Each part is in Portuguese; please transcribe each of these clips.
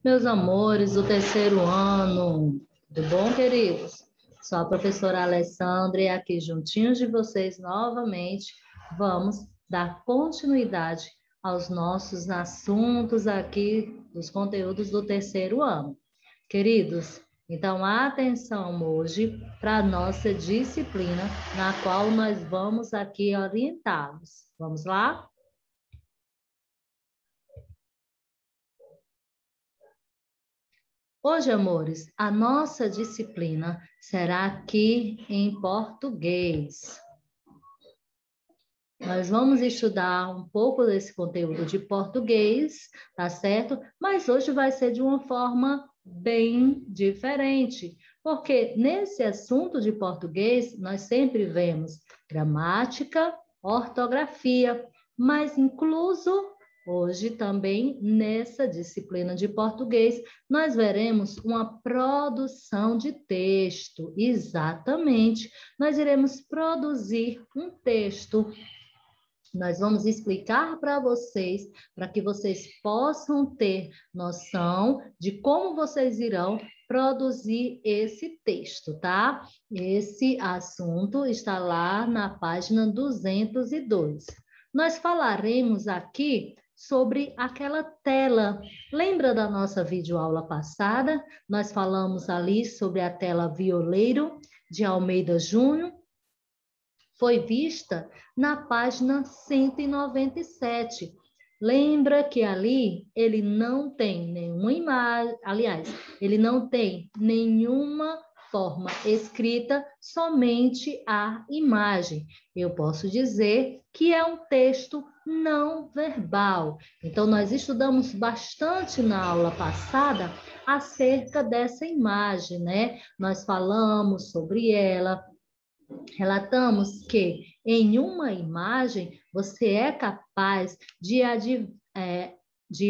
Meus amores do terceiro ano, tudo bom, queridos? Sou a professora Alessandra e aqui juntinhos de vocês novamente vamos dar continuidade aos nossos assuntos aqui dos conteúdos do terceiro ano. Queridos, então atenção hoje para a nossa disciplina na qual nós vamos aqui orientá-los. Vamos lá? Hoje, amores, a nossa disciplina será aqui em português. Nós vamos estudar um pouco desse conteúdo de português, tá certo? Mas hoje vai ser de uma forma bem diferente, porque nesse assunto de português nós sempre vemos gramática, ortografia, mas incluso hoje também nessa disciplina de português nós veremos uma produção de texto. Exatamente, nós iremos produzir um texto. Nós vamos explicar para vocês, para que vocês possam ter noção de como vocês irão produzir esse texto, tá? Esse assunto está lá na página 202. Nós falaremos aqui sobre aquela tela. Lembra da nossa videoaula passada? Nós falamos ali sobre a tela Violeiro, de Almeida Júnior. Foi vista na página 197. Lembra que ali ele não tem nenhuma imagem, aliás, ele não tem nenhuma forma escrita, somente a imagem. Eu posso dizer que é um texto não verbal. Então, nós estudamos bastante na aula passada acerca dessa imagem, né? Nós falamos sobre ela. Relatamos que em uma imagem você é capaz de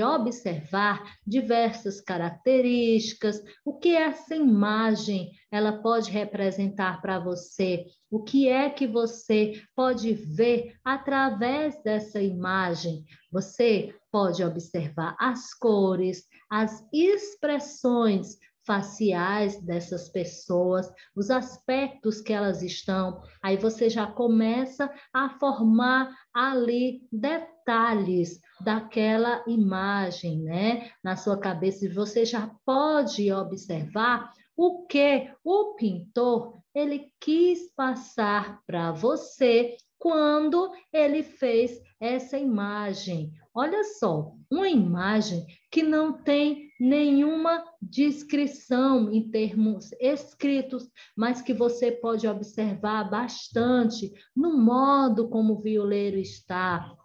observar diversas características, o que essa imagem ela pode representar para você, o que é que você pode ver através dessa imagem. Você pode observar as cores, as expressões faciais dessas pessoas, os aspectos que elas estão, aí você já começa a formar ali detalhes daquela imagem, né? Na sua cabeça, e você já pode observar o que o pintor ele quis passar para você quando ele fez essa imagem. Olha só, uma imagem que não tem nenhuma descrição em termos escritos, mas que você pode observar bastante no modo como o violeiro está,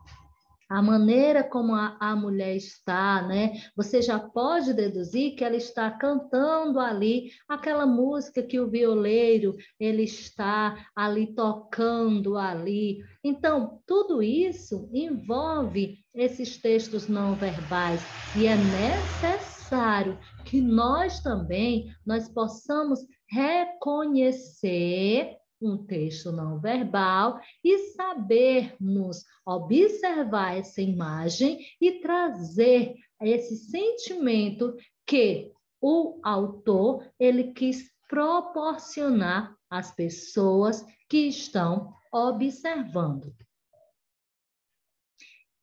a maneira como a mulher está, né? Você já pode deduzir que ela está cantando ali aquela música que o violeiro ele está ali tocando ali. Então, tudo isso envolve esses textos não verbais e é necessário que nós também nós possamos reconhecer um texto não verbal e sabermos observar essa imagem e trazer esse sentimento que o autor ele quis proporcionar às pessoas que estão observando.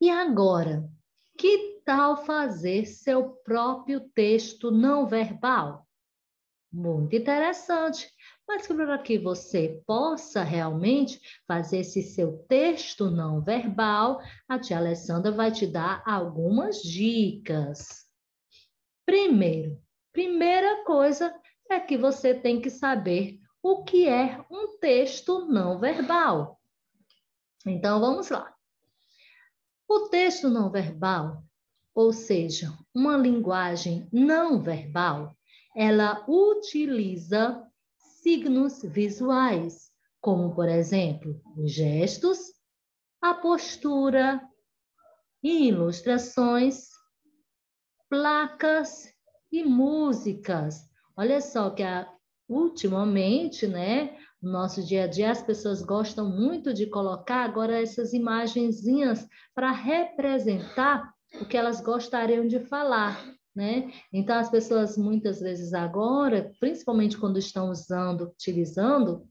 E agora, que tal fazer seu próprio texto não verbal? Muito interessante. Mas para que você possa realmente fazer esse seu texto não verbal, a tia Alessandra vai te dar algumas dicas. Primeira coisa é que você tem que saber o que é um texto não verbal. Então, vamos lá. O texto não verbal, ou seja, uma linguagem não verbal, ela utiliza signos visuais, como, por exemplo, os gestos, a postura, ilustrações, placas e músicas. Olha só que ultimamente, né, no nosso dia a dia, as pessoas gostam muito de colocar agora essas imagenzinhas para representar o que elas gostariam de falar. né? Então, as pessoas muitas vezes agora, principalmente quando estão utilizando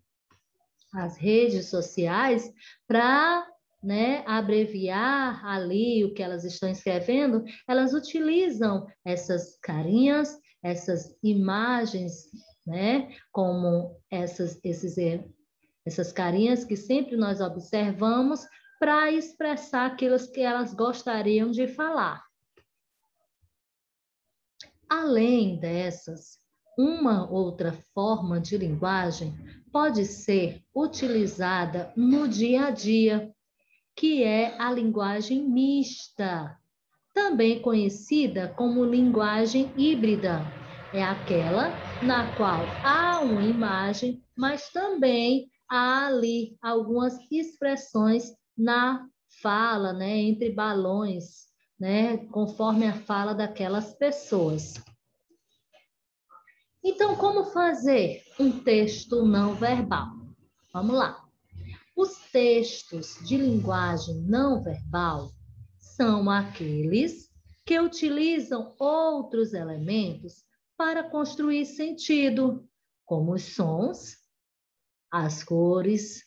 as redes sociais para, né, abreviar ali o que elas estão escrevendo, elas utilizam essas carinhas, essas imagens, né, como essas carinhas que sempre nós observamos para expressar aquilo que elas gostariam de falar. Além dessas, uma outra forma de linguagem pode ser utilizada no dia a dia, que é a linguagem mista, também conhecida como linguagem híbrida. É aquela na qual há uma imagem, mas também há ali algumas expressões na fala, né, entre balões, né, conforme a fala daquelas pessoas. Então, como fazer um texto não verbal? Vamos lá. Os textos de linguagem não verbal são aqueles que utilizam outros elementos para construir sentido, como os sons, as cores,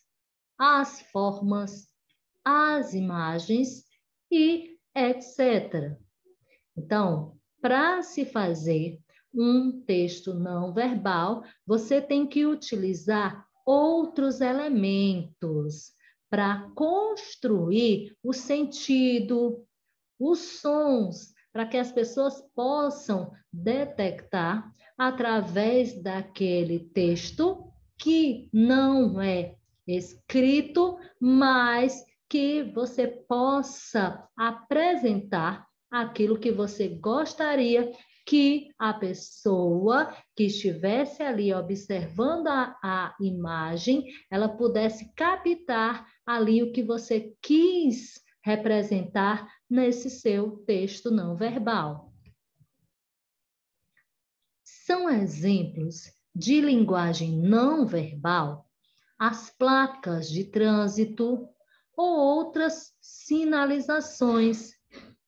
as formas, as imagens e etc. Então, para se fazer um texto não verbal, você tem que utilizar outros elementos para construir o sentido, os sons, para que as pessoas possam detectar através daquele texto que não é escrito, mas que você possa apresentar aquilo que você gostaria que a pessoa que estivesse ali observando a imagem, ela pudesse captar ali o que você quis representar nesse seu texto não verbal. São exemplos de linguagem não verbal as placas de trânsito ou outras sinalizações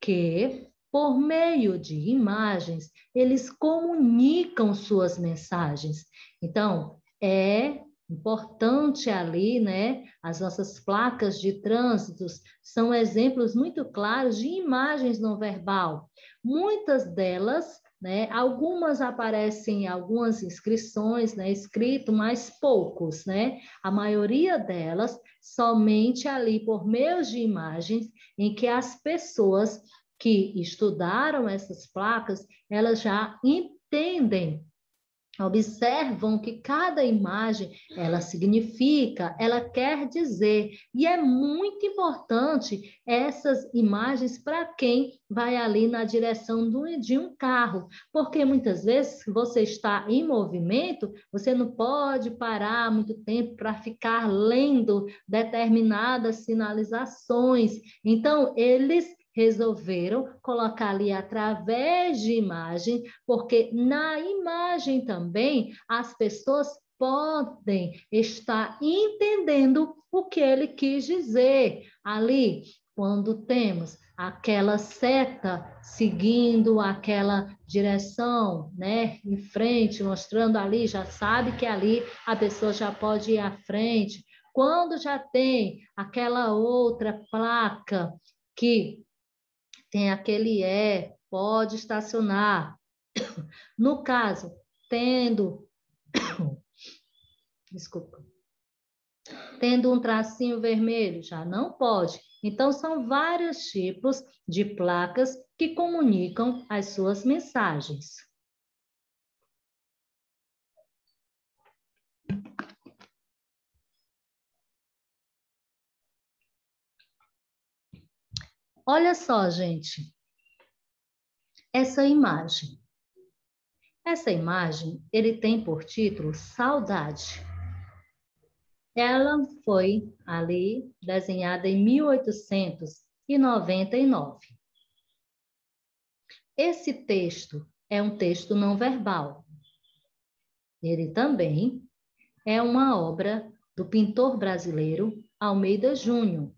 que, por meio de imagens, eles comunicam suas mensagens. Então, é importante ali, né? As nossas placas de trânsito são exemplos muito claros de imagens não verbal. Muitas delas, né? Algumas aparecem em algumas inscrições, né? Escrito, mas poucos, né? A maioria delas somente ali por meio de imagens em que as pessoas que estudaram essas placas, elas já entendem, observam que cada imagem, ela significa, ela quer dizer, e é muito importante essas imagens para quem vai ali na direção de um carro, porque muitas vezes você está em movimento, você não pode parar muito tempo para ficar lendo determinadas sinalizações, então eles resolveram colocar ali através de imagem, porque na imagem também as pessoas podem estar entendendo o que ele quis dizer. Ali, quando temos aquela seta seguindo aquela direção, né, em frente, mostrando ali, já sabe que ali a pessoa já pode ir à frente. Quando já tem aquela outra placa que tem aquele pode estacionar. No caso, desculpa, tendo um tracinho vermelho, já não pode. Então, são vários tipos de placas que comunicam as suas mensagens. Olha só, gente, essa imagem. Essa imagem, ele tem por título Saudade. Ela foi ali desenhada em 1899. Esse texto é um texto não verbal. Ele também é uma obra do pintor brasileiro Almeida Júnior,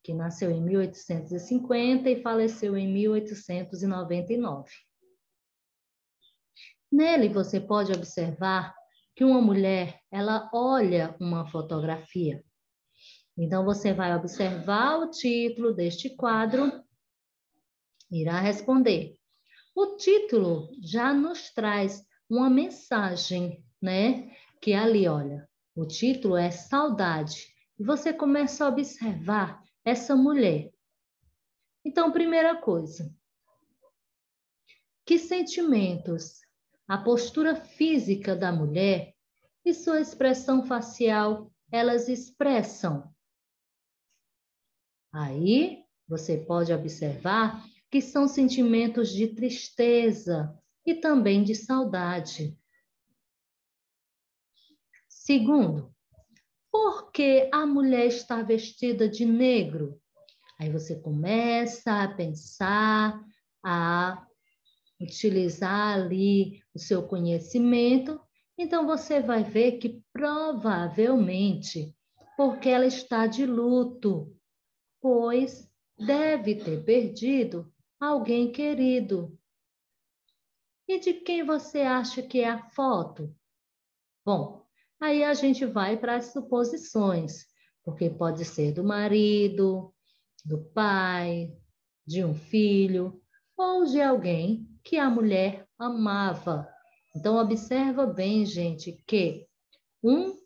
que nasceu em 1850 e faleceu em 1899. Nele você pode observar que uma mulher, ela olha uma fotografia. Então, você vai observar o título deste quadro, irá responder. O título já nos traz uma mensagem, né? Que ali, olha, o título é Saudade. E você começa a observar essa mulher. Então, primeira coisa, que sentimentos a postura física da mulher e sua expressão facial, elas expressam? Aí, você pode observar que são sentimentos de tristeza e também de saudade. Segundo, por que a mulher está vestida de negro? Aí você começa a pensar, a utilizar ali o seu conhecimento, então você vai ver que provavelmente porque ela está de luto, pois deve ter perdido alguém querido. E de quem você acha que é a foto? Bom, aí a gente vai para as suposições, porque pode ser do marido, do pai, de um filho ou de alguém que a mulher amava. Então, observa bem, gente, que um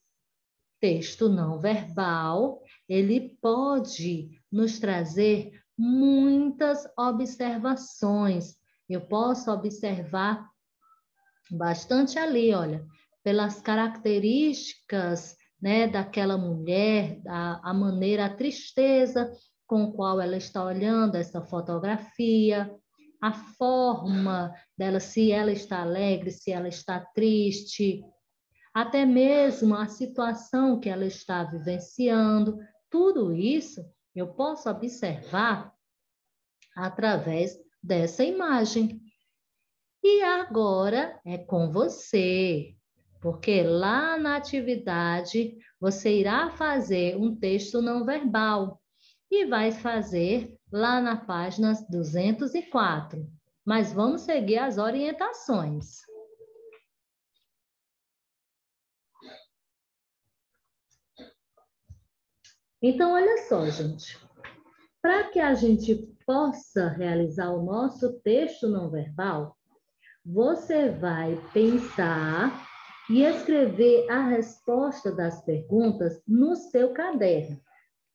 texto não verbal, ele pode nos trazer muitas observações. Eu posso observar bastante ali, olha, pelas características, né, daquela mulher, a maneira, a tristeza com qual ela está olhando essa fotografia, a forma dela, se ela está alegre, se ela está triste, até mesmo a situação que ela está vivenciando, tudo isso eu posso observar através dessa imagem. E agora é com você, porque lá na atividade você irá fazer um texto não verbal e vai fazer lá na página 204. Mas vamos seguir as orientações. Então, olha só, gente. Para que a gente possa realizar o nosso texto não verbal, você vai pensar e escrever a resposta das perguntas no seu caderno.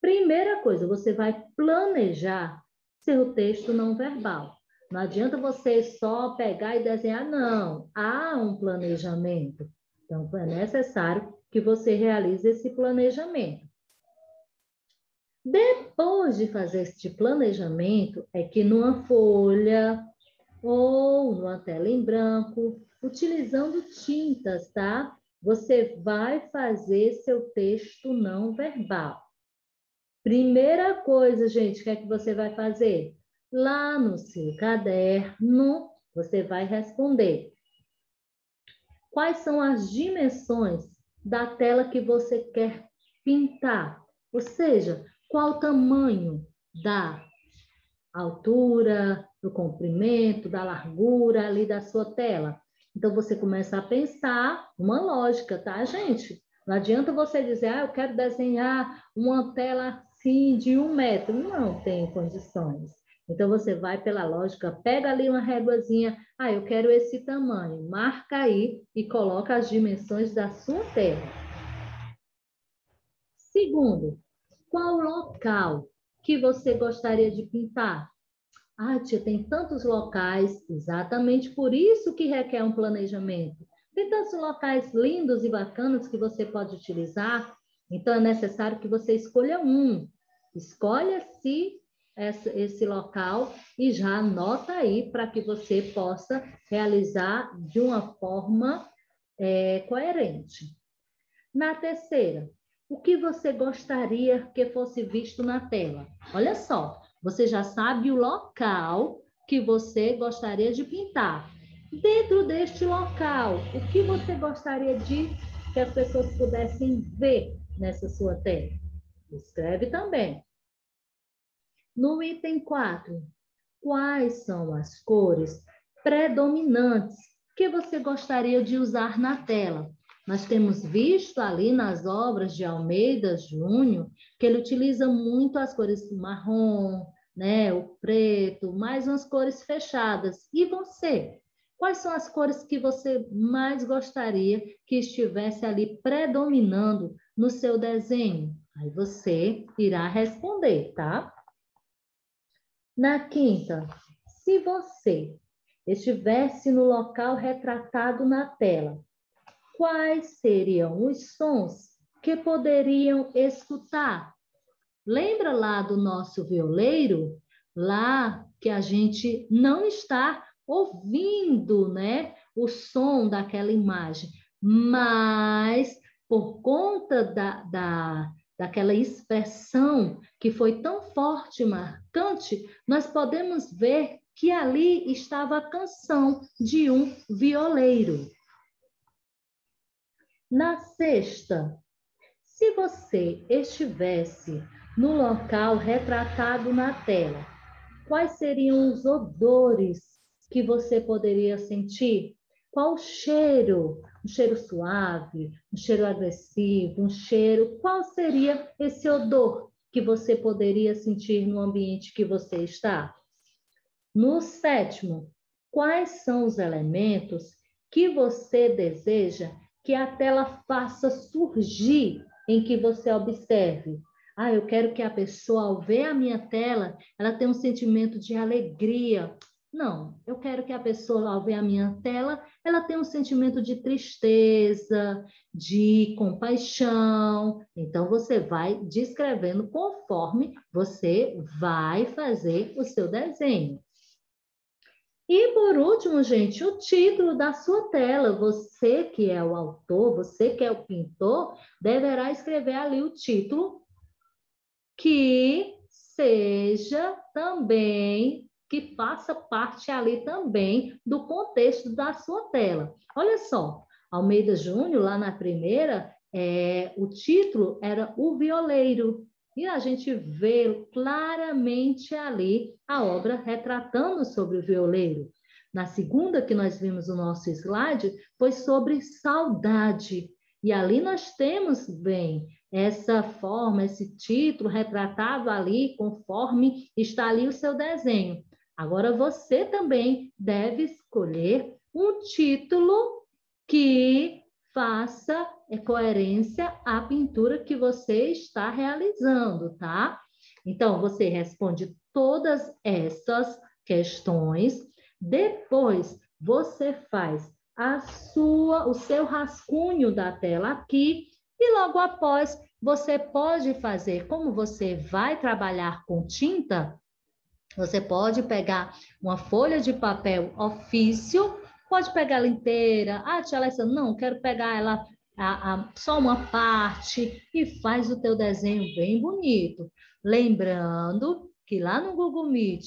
Primeira coisa, você vai planejar seu texto não verbal. Não adianta você só pegar e desenhar, não. Há um planejamento. Então, é necessário que você realize esse planejamento. Depois de fazer este planejamento, é que numa folha ou numa tela em branco, utilizando tintas, tá? Você vai fazer seu texto não verbal. Primeira coisa, gente, o que é que você vai fazer? Lá no seu caderno, você vai responder. Quais são as dimensões da tela que você quer pintar? Ou seja, qual o tamanho da altura, do comprimento, da largura ali da sua tela. Então, você começa a pensar uma lógica, tá, gente? Não adianta você dizer, eu quero desenhar uma tela assim de 1 metro. Não tem condições. Então, você vai pela lógica, pega ali uma réguazinha, eu quero esse tamanho, marca aí e coloca as dimensões da sua tela. Segundo, qual local que você gostaria de pintar? Tia, tem tantos locais, exatamente por isso que requer um planejamento. Tem tantos locais lindos e bacanas que você pode utilizar, então é necessário que você escolha um. Escolha-se esse local e já anota aí para que você possa realizar de uma forma coerente. Na terceira, o que você gostaria que fosse visto na tela? Olha só, você já sabe o local que você gostaria de pintar. Dentro deste local, o que você gostaria de que as pessoas pudessem ver nessa sua tela? Escreve também. No item 4, quais são as cores predominantes que você gostaria de usar na tela. Nós temos visto ali nas obras de Almeida Júnior que ele utiliza muito as cores marrom, né, o preto, mais umas cores fechadas. E você? Quais são as cores que você mais gostaria que estivesse ali predominando no seu desenho? Aí você irá responder, tá? Na quinta, se você estivesse no local retratado na tela, quais seriam os sons que poderiam escutar? Lembra lá do nosso violeiro? Lá que a gente não está ouvindo, né, o som daquela imagem, mas por conta daquela expressão que foi tão forte e marcante, nós podemos ver que ali estava a canção de um violeiro. Na sexta, se você estivesse no local retratado na tela, quais seriam os odores que você poderia sentir? Qual o cheiro? Um cheiro suave, um cheiro agressivo, um cheiro. Qual seria esse odor que você poderia sentir no ambiente que você está? No sétimo, quais são os elementos que você deseja que a tela faça surgir em que você observe? Ah, eu quero que a pessoa, ao ver a minha tela, ela tenha um sentimento de alegria. Não, eu quero que a pessoa, ao ver a minha tela, ela tenha um sentimento de tristeza, de compaixão. Então, você vai descrevendo conforme você vai fazer o seu desenho. E por último, gente, o título da sua tela. Você que é o autor, você que é o pintor, deverá escrever ali o título que seja também, que faça parte ali também do contexto da sua tela. Olha só, Almeida Júnior, lá na primeira, o título era O Violeiro. E a gente vê claramente ali a obra retratando sobre o violeiro. Na segunda, que nós vimos no nosso slide, foi sobre saudade. E ali nós temos bem essa forma, esse título retratado ali, conforme está ali o seu desenho. Agora você também deve escolher um título que faça coerência à pintura que você está realizando, tá? Então, você responde todas essas questões, depois você faz o seu rascunho da tela aqui e logo após você pode fazer, como você vai trabalhar com tinta, você pode pegar uma folha de papel ofício, pode pegar ela inteira. Ah, tia Alessandra, não, quero pegar ela só uma parte e faz o teu desenho bem bonito. Lembrando que lá no Google Meet,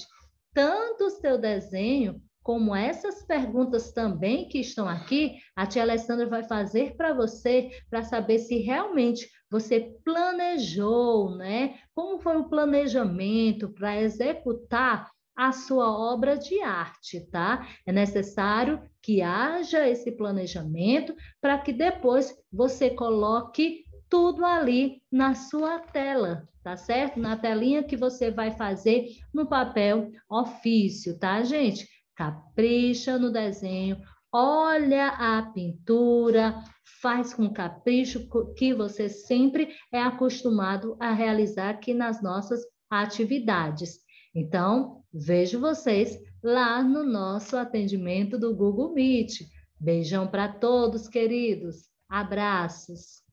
tanto o seu desenho como essas perguntas também que estão aqui, a tia Alessandra vai fazer para você, para saber se realmente você planejou, né? Como foi o planejamento para executar a sua obra de arte, tá? É necessário que haja esse planejamento para que depois você coloque tudo ali na sua tela, tá certo? Na telinha que você vai fazer no papel ofício, tá, gente? Capricha no desenho, olha a pintura, faz com capricho que você sempre é acostumado a realizar aqui nas nossas atividades. Então, vejo vocês lá no nosso atendimento do Google Meet. Beijão para todos, queridos. Abraços.